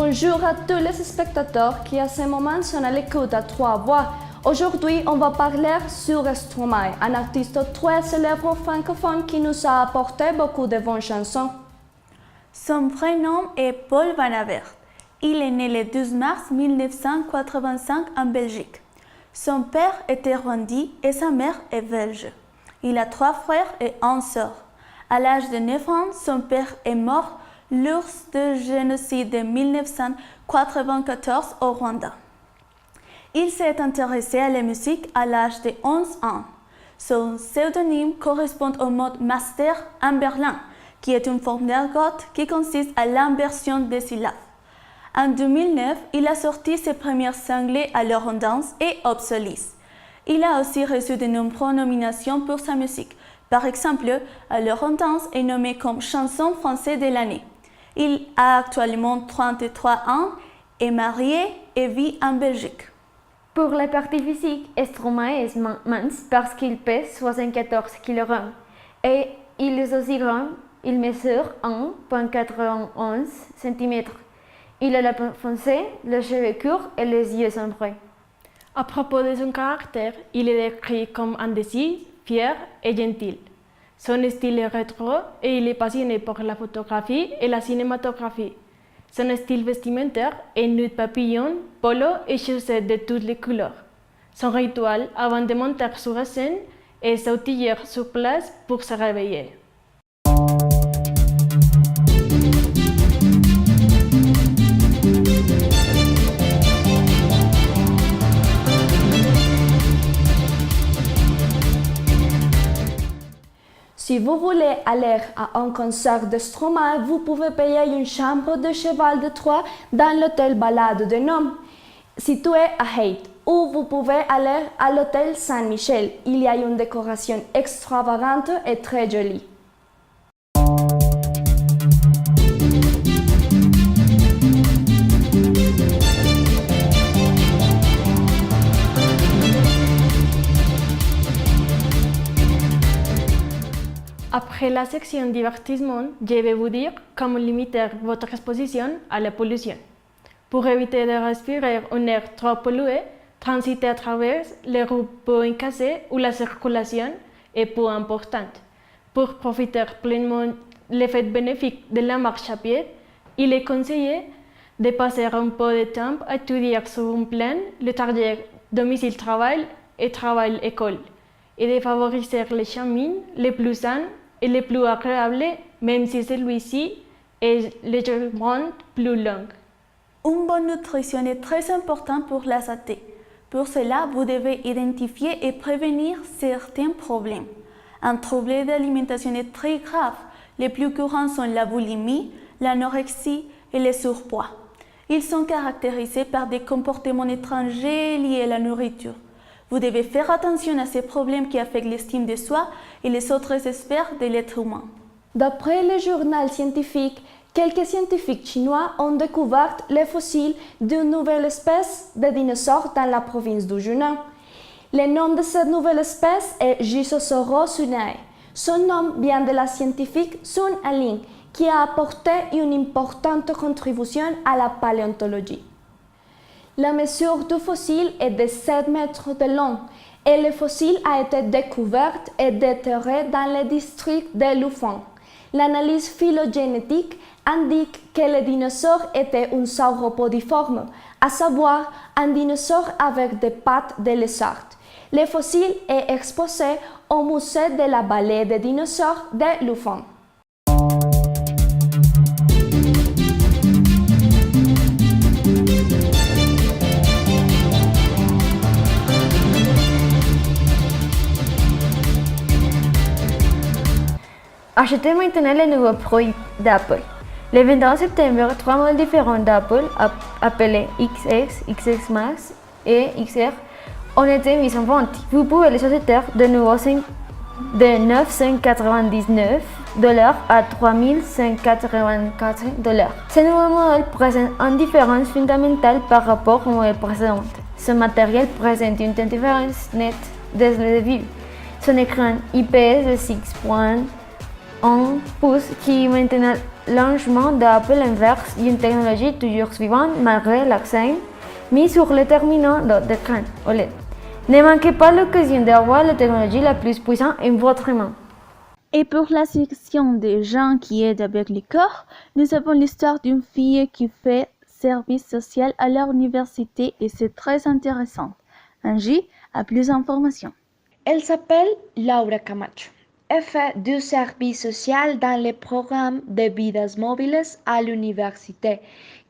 Bonjour à tous les spectateurs qui à ce moment sont à l'écoute à Trois Voix. Aujourd'hui, on va parler sur Stromae, un artiste très célèbre francophone qui nous a apporté beaucoup de bonnes chansons. Son vrai nom est Paul Van Avert. Il est né le 12 mars 1985 en Belgique. Son père était rwandais et sa mère est belge. Il a 3 frères et 1 sœur. À l'âge de 9 ans, son père est mort lors du génocide de 1994 au Rwanda. Il s'est intéressé à la musique à l'âge de 11 ans. Son pseudonyme correspond au mot master en berlin, qui est une forme d'argot qui consiste à l'inversion des syllabes. En 2009, il a sorti ses premiers singles à l'Eurodance et Obsolis. Il a aussi reçu de nombreuses nominations pour sa musique. Par exemple, à l'Eurodance est nommé comme chanson française de l'année. Il a actuellement 33 ans, est marié et vit en Belgique. Pour la partie physique, Stromae est mince parce qu'il pèse 74 kg et il est aussi grand, il mesure 1,91 cm. Il a la peau foncée, les cheveux courts et les yeux sombrés. À propos de son caractère, il est décrit comme indécis, fier et gentil. Son style est rétro et il est passionné par la photographie et la cinématographie. Son style vestimentaire est nude papillon, polo et chaussettes de toutes les couleurs. Son rituel avant de monter sur la scène est s'outiller sur place pour se réveiller. Si vous voulez aller à un concert de Stromae, vous pouvez payer une chambre de cheval de Troyes dans l'hôtel Balade de Nome, situé à Haite, ou vous pouvez aller à l'hôtel Saint-Michel. Il y a une décoration extravagante et très jolie. Après la section divertissement, je vais vous dire comment limiter votre exposition à la pollution. Pour éviter de respirer un air trop pollué, transiter à travers les rues peu cassées où la circulation est peu importante. Pour profiter pleinement l'effet bénéfique de la marche à pied, il est conseillé de passer un peu de temps à étudier sur un plan le trajet domicile-travail et travail-école et de favoriser les chemins les plus sains et les plus agréables, même si celui-ci est légèrement plus long. Une bonne nutrition est très importante pour la santé. Pour cela, vous devez identifier et prévenir certains problèmes. Un trouble d'alimentation est très grave. Les plus courants sont la boulimie, l'anorexie et le surpoids. Ils sont caractérisés par des comportements étrangers liés à la nourriture. Vous devez faire attention à ces problèmes qui affectent l'estime de soi et les autres sphères de l'être humain. D'après le journal scientifique, quelques scientifiques chinois ont découvert les fossiles d'une nouvelle espèce de dinosaures dans la province du Yunnan. Le nom de cette nouvelle espèce est Gysosaurosunae. Son nom vient de la scientifique Sun Alin, qui a apporté une importante contribution à la paléontologie. La mesure du fossile est de 7 mètres de long et le fossile a été découvert et déterré dans le district de Lufeng. L'analyse phylogénétique indique que le dinosaure était un sauropodiforme, à savoir un dinosaure avec des pattes de lézard. Le fossile est exposé au musée de la vallée des dinosaures de Lufeng. Achetez maintenant les nouveaux produits d'Apple. Le 21 septembre, 3 modèles différents d'Apple, appelés XX, XX Max et XR, ont été mis en vente. Vous pouvez les acheter de nouveau de $999 à $3,184. Ces nouveaux modèles présentent une différence fondamentale par rapport au modèle précédent. Ce matériel présente une différence nette dès le début. Son écran IPS de 6.1 On pousse qui maintenant le lancement d'Apple inverse une technologie toujours suivante malgré l'accent mis sur les terminaux d'écran OLED. Ne manquez pas l'occasion d'avoir la technologie la plus puissante en votre main. Et pour la section des gens qui aident avec le corps, nous avons l'histoire d'une fille qui fait service social à l'université et c'est très intéressant. Angie a plus d'informations. Elle s'appelle Laura Camacho. Elle fait du service social dans le programme de Vidas Móviles à l'université,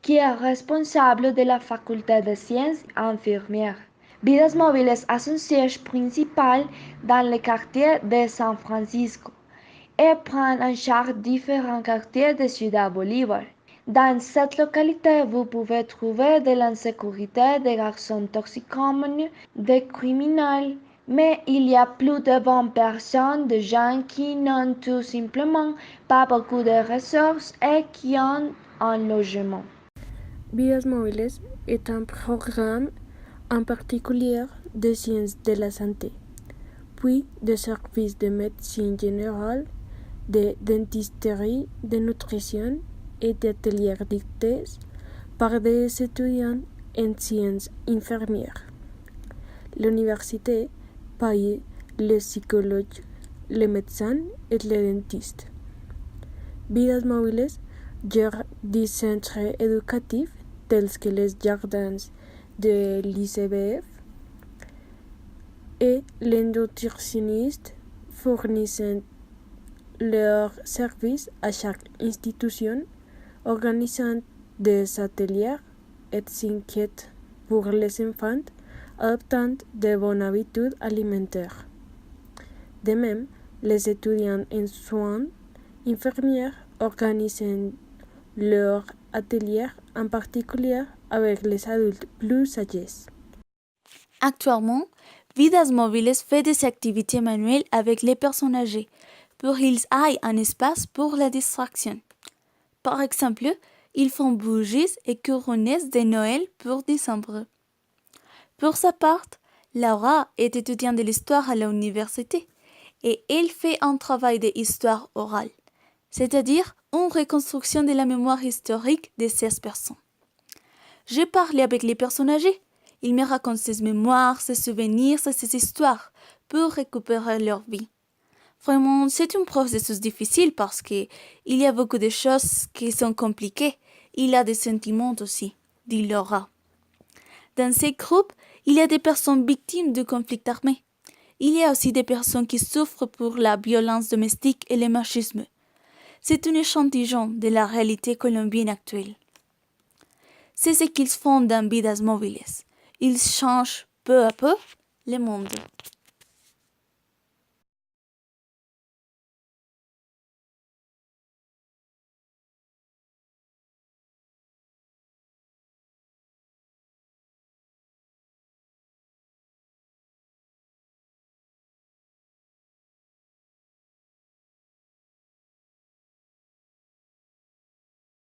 qui est responsable de la faculté de sciences infirmières. Vidas Móviles a son siège principal dans le quartier de San Francisco et prend en charge différents quartiers de Ciudad Bolívar. Dans cette localité, vous pouvez trouver de l'insécurité, des garçons toxicomanes, des criminels, mais il y a plus de bonnes personnes, de gens qui n'ont tout simplement pas beaucoup de ressources et qui ont un logement. Vidas Móviles est un programme en particulier de sciences de la santé, puis de services de médecine générale, de dentisterie, de nutrition et d'ateliers dictés par des étudiants en sciences infirmières. L'université paye les psychologues, les médecins et les dentistes. Vidas Móviles gère des centres éducatifs tels que les jardins de l'ICBF et les nutritionnistes fournissent leurs services à chaque institution, organisant des ateliers et s'inquiètent pour les enfants, adoptant de bonnes habitudes alimentaires. De même, les étudiants en soins infirmiers organisent leurs ateliers, en particulier avec les adultes plus âgés. Actuellement, Vidas Móviles fait des activités manuelles avec les personnes âgées pour qu'ils aient un espace pour la distraction. Par exemple, ils font bougies et couronnes de Noël pour décembre. Pour sa part, Laura est étudiante de l'histoire à l'université et elle fait un travail d'histoire orale, c'est-à-dire une reconstruction de la mémoire historique de ces personnes. J'ai parlé avec les personnes âgées. Ils me racontent ses mémoires, ses souvenirs et ses histoires pour récupérer leur vie. Vraiment, c'est un processus difficile parce qu'il y a beaucoup de choses qui sont compliquées. Il y a des sentiments aussi, dit Laura. Dans ces groupes, il y a des personnes victimes de conflits armés. Il y a aussi des personnes qui souffrent pour la violence domestique et le machisme. C'est un échantillon de la réalité colombienne actuelle. C'est ce qu'ils font dans Vidas Móviles. Ils changent peu à peu le monde.